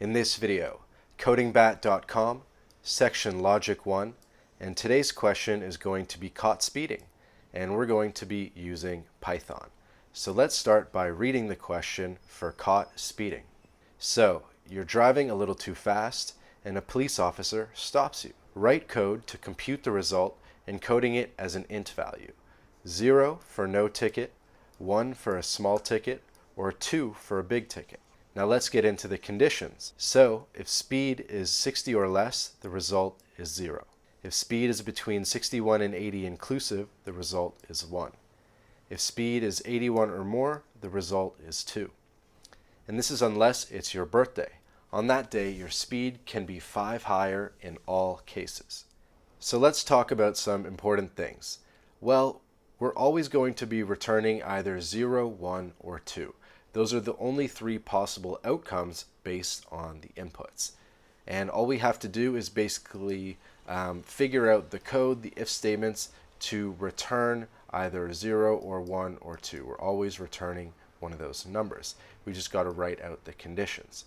In this video, CodingBat.com, section Logic-1, and today's question is going to be caught speeding, and we're going to be using Python. So let's start by reading the question for caught speeding. So, you're driving a little too fast, and a police officer stops you. Write code to compute the result, encoding it as an int value. 0 for no ticket, 1 for a small ticket, or 2 for a big ticket. Now let's get into the conditions. So, if speed is 60 or less, the result is 0. If speed is between 61 and 80 inclusive, the result is 1. If speed is 81 or more, the result is 2. And this is unless it's your birthday. On that day, your speed can be 5 higher in all cases. So let's talk about some important things. Well, we're always going to be returning either 0, 1, or 2. Those are the only 3 possible outcomes based on the inputs. And all we have to do is basically figure out the code, the if statements, to return either 0 or 1 or 2. We're always returning one of those numbers. We just got to write out the conditions.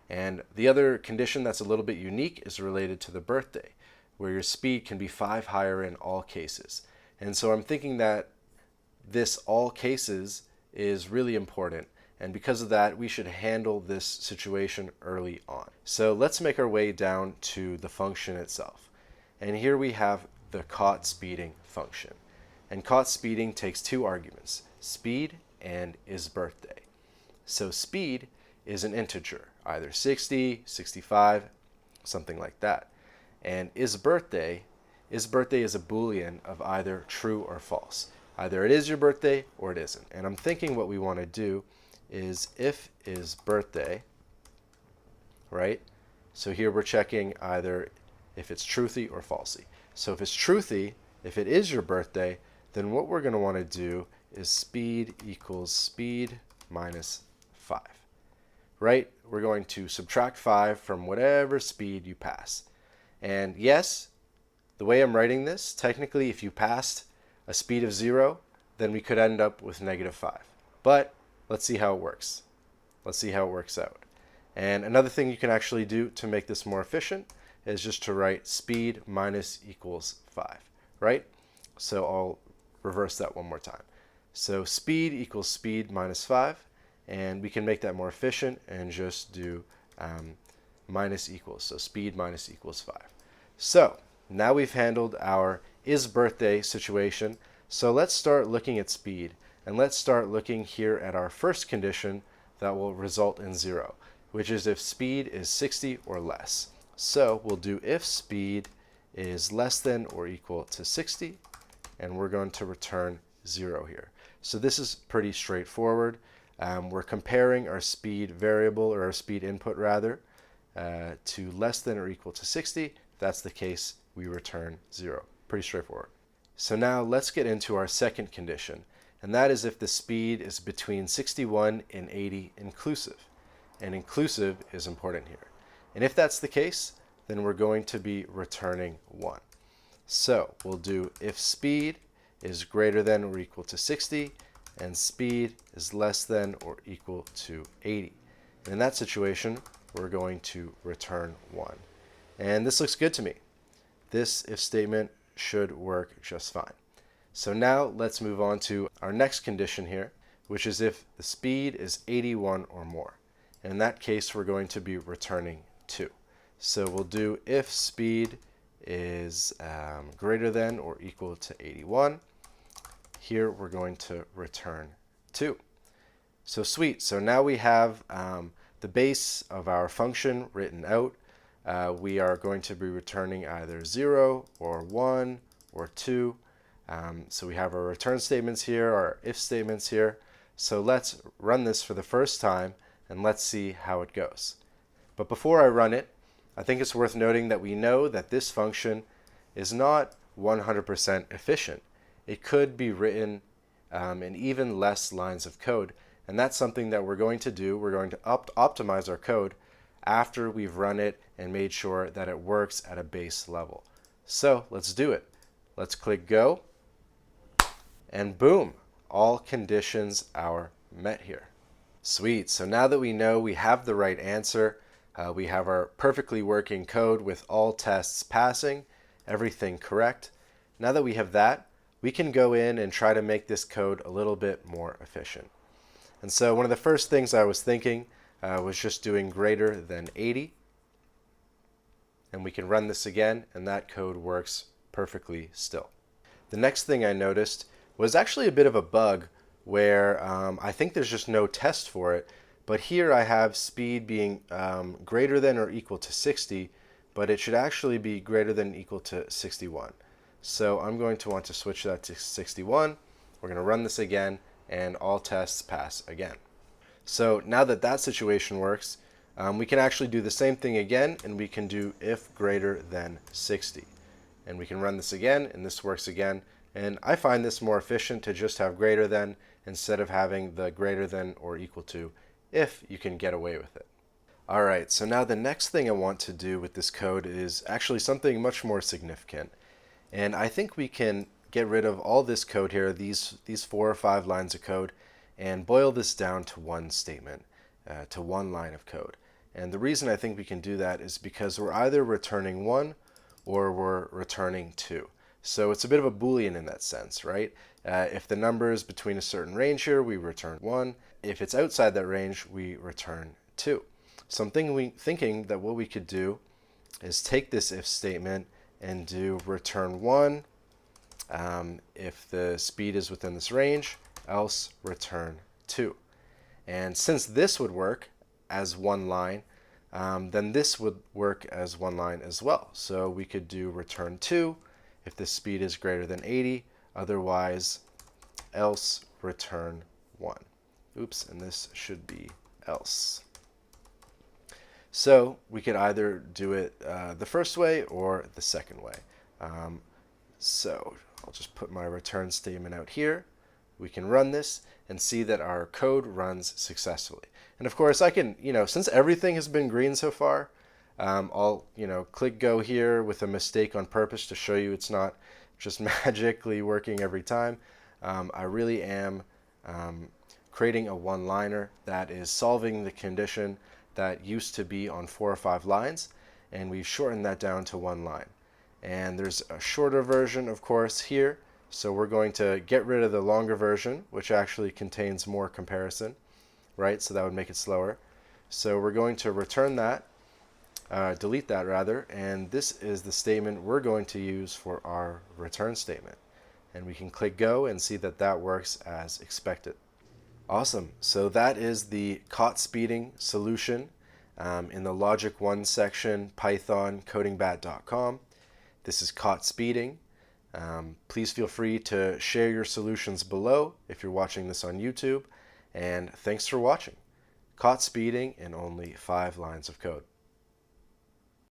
And the other condition that's a little bit unique is related to the birthday, where your speed can be 5 higher in all cases. And so I'm thinking that this all cases is really important. And because of that, we should handle this situation early on. So let's make our way down to the function itself. And here we have the caught speeding function. And caught speeding takes 2 arguments, speed and isBirthday. So speed is an integer, either 60, 65, something like that. And isBirthday is a Boolean of either true or false. Either it is your birthday or it isn't. And I'm thinking what we want to do is if isBirthday, right? So here we're checking either if it's truthy or falsy. So if it's truthy, if it is your birthday, then what we're going to want to do is speed equals speed minus 5, right? We're going to subtract 5 from whatever speed you pass. And yes, the way I'm writing this, technically if you passed a speed of 0, then we could end up with -5. But let's see how it works. Let's see how it works out. And another thing you can actually do to make this more efficient is just to write speed minus equals 5, right? So I'll reverse that one more time. So speed equals speed minus 5, and we can make that more efficient and just do minus equals, so speed minus equals 5. So now we've handled our isBirthday situation, so let's start looking at speed. And let's start looking here at our first condition that will result in 0, which is if speed is 60 or less. So we'll do if speed is less than or equal to 60, and we're going to return 0 here. So this is pretty straightforward. We're comparing our speed variable, or our speed input rather, to less than or equal to 60. If that's the case, we return 0. Pretty straightforward. So now let's get into our second condition. And that is if the speed is between 61 and 80 inclusive. And inclusive is important here. And if that's the case, then we're going to be returning 1. So we'll do if speed is greater than or equal to 60 and speed is less than or equal to 80. And in that situation, we're going to return 1. And this looks good to me. This if statement should work just fine. So now let's move on to our next condition here, which is if the speed is 81 or more. And in that case, we're going to be returning 2. So we'll do if speed is greater than or equal to 81. Here we're going to return 2. So sweet. So now we have the base of our function written out. We are going to be returning either 0 or 1 or 2. So we have our return statements here, our if statements here. So let's run this for the first time and let's see how it goes. But before I run it, I think it's worth noting that we know that this function is not 100% efficient. It could be written in even less lines of code, and that's something that we're going to do. We're going to optimize our code after we've run it and made sure that it works at a base level. So let's do it. Let's click go. And boom, all conditions are met here. Sweet, so now that we know we have the right answer, We have our perfectly working code with all tests passing, everything correct. Now that we have that, we can go in and try to make this code a little bit more efficient. And so one of the first things I was thinking was just doing greater than 80. And we can run this again, and that code works perfectly still. The next thing I noticed was actually a bit of a bug where I think there's just no test for it. But here I have speed being greater than or equal to 60, but it should actually be greater than or equal to 61. So I'm going to want to switch that to 61. We're going to run this again, and all tests pass again. So now that that situation works, we can actually do the same thing again, and we can do if greater than 60. And we can run this again, and this works again. And I find this more efficient to just have greater than instead of having the greater than or equal to, if you can get away with it. All right, so now the next thing I want to do with this code is actually something much more significant. And I think we can get rid of all this code here, these 4 or 5 lines of code, and boil this down to one statement, to one line of code. And the reason I think we can do that is because we're either returning 1 or we're returning 2. So it's a bit of a Boolean in that sense, right? If the number is between a certain range here, we return 1. If it's outside that range, we return 2. So I'm thinking that what we could do is take this if statement and do return 1 if the speed is within this range, else return 2. And since this would work as one line, then this would work as one line as well. So we could do return 2 if the speed is greater than 80, otherwise else return 1. Oops, and this should be else. So we could either do it the first way or the second way. So I'll just put my return statement out here. We can run this and see that our code runs successfully. And of course I can, since everything has been green so far, I'll, click go here with a mistake on purpose to show you it's not just magically working every time. I really am creating a one-liner that is solving the condition that used to be on 4 or 5 lines, and we've shortened that down to one line. And there's a shorter version, of course, here. So we're going to get rid of the longer version, which actually contains more comparison, right? So that would make it slower. So we're going to return that, delete that rather, and this is the statement we're going to use for our return statement. And we can click go and see that that works as expected. Awesome. So that is the caught speeding solution in the Logic-1 section, Python, CodingBat.com. This is caught speeding. Please feel free to share your solutions below if you're watching this on YouTube. And thanks for watching. Caught speeding in only 5 lines of code.